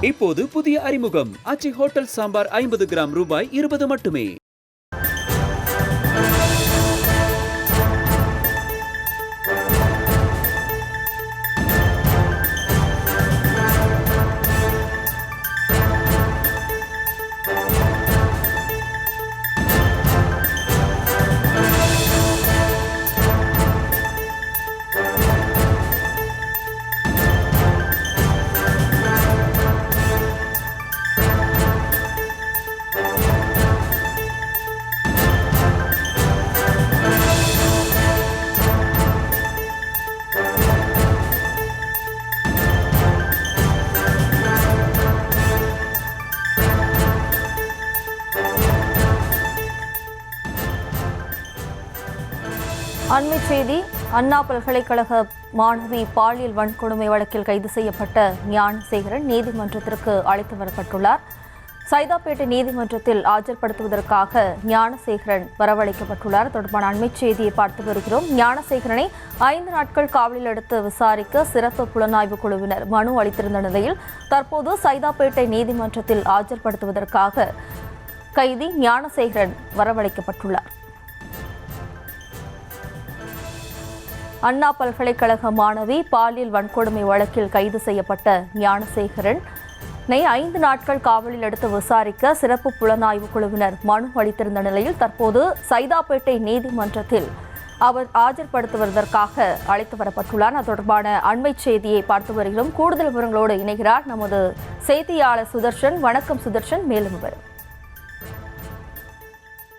இப்போது புதிய அறிமுகம் ஆச்சி ஹோட்டல் சாம்பார் 50 கிராம் ரூபாய் 20 மட்டுமே. அண்மை செய்தி. அண்ணா பல்கலைக்கழக மாணவி பாலியல் வன்கொடுமை வழக்கில் கைது செய்யப்பட்ட ஞானசேகரன் நீதிமன்றத்திற்கு அழைத்து வரப்பட்டுள்ளார். சைதாப்பேட்டை நீதிமன்றத்தில் ஆஜர்படுத்துவதற்காக ஞானசேகரன் வரவழைக்கப்பட்டுள்ளார். தொடர்பான அண்மை செய்தியை பார்த்து வருகிறோம். ஞானசேகரனை 5 நாட்கள் காவலில் எடுத்து விசாரிக்க சிறப்பு புலனாய்வு குழுவினர் மனு அளித்திருந்த நிலையில் தற்போது சைதாப்பேட்டை நீதிமன்றத்தில் ஆஜர்படுத்துவதற்காக கைதி ஞானசேகரன் வரவழைக்கப்பட்டுள்ளார். அண்ணா பல்கலைக்கழக மாணவி பாலியல் வன்கொடுமை வழக்கில் கைது செய்யப்பட்ட ஞானசேகரனை 5 நாட்கள் காவலில் எடுத்து விசாரிக்க சிறப்பு புலனாய்வு குழுவினர் மனு அளித்திருந்த நிலையில் தற்போது சைதாப்பேட்டை நீதிமன்றத்தில் அவர் ஆஜர்படுத்துவதற்காக அழைத்து வரப்பட்டுள்ளார். அது தொடர்பான அண்மை செய்தியை பார்த்து வருகிறோம். கூடுதல் விவரங்களோடு இணைகிறார் நமது செய்தியாளர் சுதர்ஷன். வணக்கம் சுதர்ஷன், மேலும் விவரம்.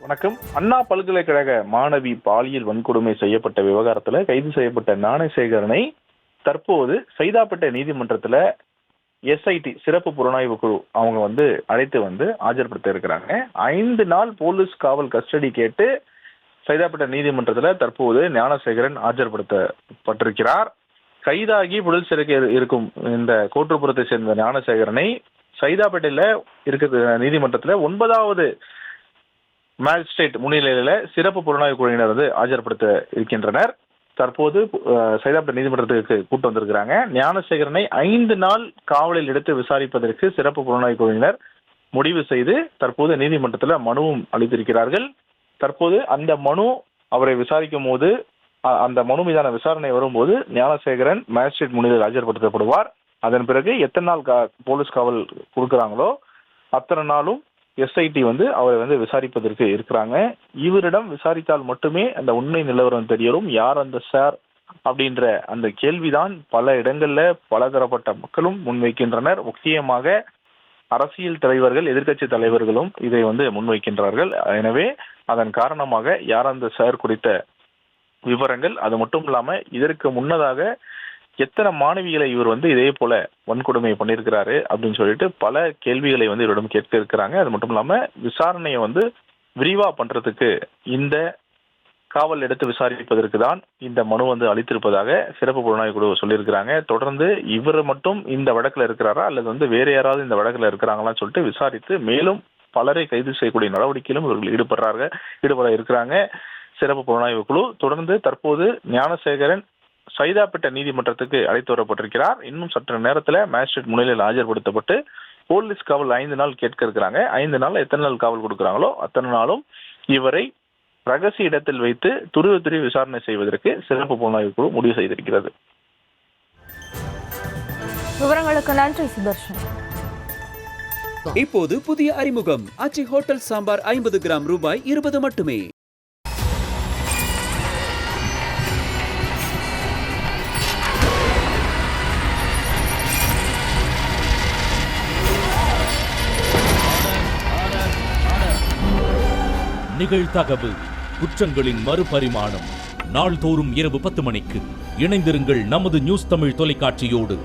வணக்கம். அண்ணா பல்கலைக்கழக மாணவி பாலியல் வன்கொடுமை செய்யப்பட்ட விவகாரத்துல கைது செய்யப்பட்ட ஞானசேகரனை தற்போது சைதாப்பேட்டை நீதிமன்றத்துல எஸ்ஐடி சிறப்பு புலனாய்வு குழு அவங்க அழைத்து ஆஜர்படுத்த இருக்கிறாங்க. 5 நாள் போலீஸ் காவல் கஸ்டடி கேட்டு சைதாப்பேட்டை நீதிமன்றத்துல தற்போது ஞானசேகரன் ஆஜர்படுத்தப்பட்டிருக்கிறார். கைதாகி புழல் சிறைக்கு இருக்கும் இந்த கோட்டுப்புறத்தை சேர்ந்த ஞானசேகரனை சைதாப்பேட்டையில இருக்கிற நீதிமன்றத்துல 9வது மேஜிஸ்ட்ரேட் முன்னிலையில சிறப்பு புலனாய்வு குழுவினர் ஆஜர்படுத்த இருக்கின்றனர். தற்போது சைதாப்பேட்டை நீதிமன்றத்துக்கு கூட்டு வந்திருக்கிறாங்க. ஞானசேகரனை 5 நாள் காவலில் எடுத்து விசாரிப்பதற்கு சிறப்பு புலனாய்வு குழுவினர் முடிவு செய்து தற்போது நீதிமன்றத்தில் மனுவும் அளித்திருக்கிறார்கள். தற்போது அந்த மனு அவரை விசாரிக்கும் போது அந்த மனு மீதான விசாரணை வரும்போது ஞானசேகரன் மேஜிஸ்ட்ரேட் முன்னிலையில் ஆஜர்படுத்தப்படுவார். அதன் பிறகு எத்தனை நாள் போலீஸ் காவல் கொடுக்குறாங்களோ அத்தனை நாளும் எஸ்ஐடி அவரை விசாரிப்பதற்கு இருக்கிறாங்க. இவரிடம் விசாரித்தால் மட்டுமே அந்த உண்மை நிலவரம் தெரியரும். யார் அந்த சார் அப்படின்ற அந்த கேள்விதான் பல இடங்கள்ல பலதரப்பட்ட மக்களும் முன்வைக்கின்றனர். முக்கியமாக அரசியல் தலைவர்கள், எதிர்க்கட்சி தலைவர்களும் இதை முன்வைக்கின்றார்கள். எனவே அதன் காரணமாக யார் அந்த சார் குறித்த விவரங்கள், அது மட்டும் இல்லாம இதற்கு முன்னதாக எத்தனை மாணவிகளை இவர் இதே போல வன்கொடுமை பண்ணியிருக்கிறாரு அப்படின்னு சொல்லிட்டு பல கேள்விகளை இவரிடம் கேட்க இருக்கிறாங்க. அது மட்டும் இல்லாம விசாரணையை விரிவா பண்றதுக்கு இந்த காவல் எடுத்து விசாரிப்பதற்கு தான் இந்த மனு அளித்திருப்பதாக சிறப்பு புலனாய்வு குழு சொல்லியிருக்கிறாங்க. தொடர்ந்து இவர் மட்டும் இந்த வழக்குல இருக்கிறாரா அல்லது வேற யாராவது இந்த வழக்குல இருக்கிறாங்களான்னு சொல்லிட்டு விசாரித்து மேலும் பலரை கைது செய்யக்கூடிய நடவடிக்கையிலும் இவர்கள் ஈடுபட இருக்கிறாங்க சிறப்பு புலனாய்வு குழு. தொடர்ந்து தற்போது ஞானசேகரன் சைதாப்பேட்டை நீதிமன்றத்துக்கு அழைத்து வரப்பட்டிருக்கிறார். இன்னும் சற்று நேரத்தில் மேஜிஸ்ட்ரேட் முன்னிலையில் ஆஜர்படுத்தப்பட்டு போலீஸ் காவல் 5 நாள் கேட்க இருக்கிறாங்க. 5 நாள் எத்தனை நாள் காவல் கொடுக்குறாங்களோ அத்தனை நாளும் இவரை ரகசிய இடத்தில் வைத்து துருவி விசாரணை செய்வதற்கு சிறப்பு புலனாய்வு குழு முடிவு செய்திருக்கிறது. விவரங்களுக்கு நன்றி சுதர்ஷன். இப்போது புதிய அறிமுகம் ஆச்சி ஹோட்டல் சாம்பார் 50 கிராம் ரூபாய் 20 மட்டுமே. நிகழ்தகவு குற்றங்களின் மறுபரிமாணம் நாள்தோறும் இரவு 10 மணிக்கு இணைந்திருங்கள் நமது நியூஸ் தமிழ் தொலைக்காட்சியோடு.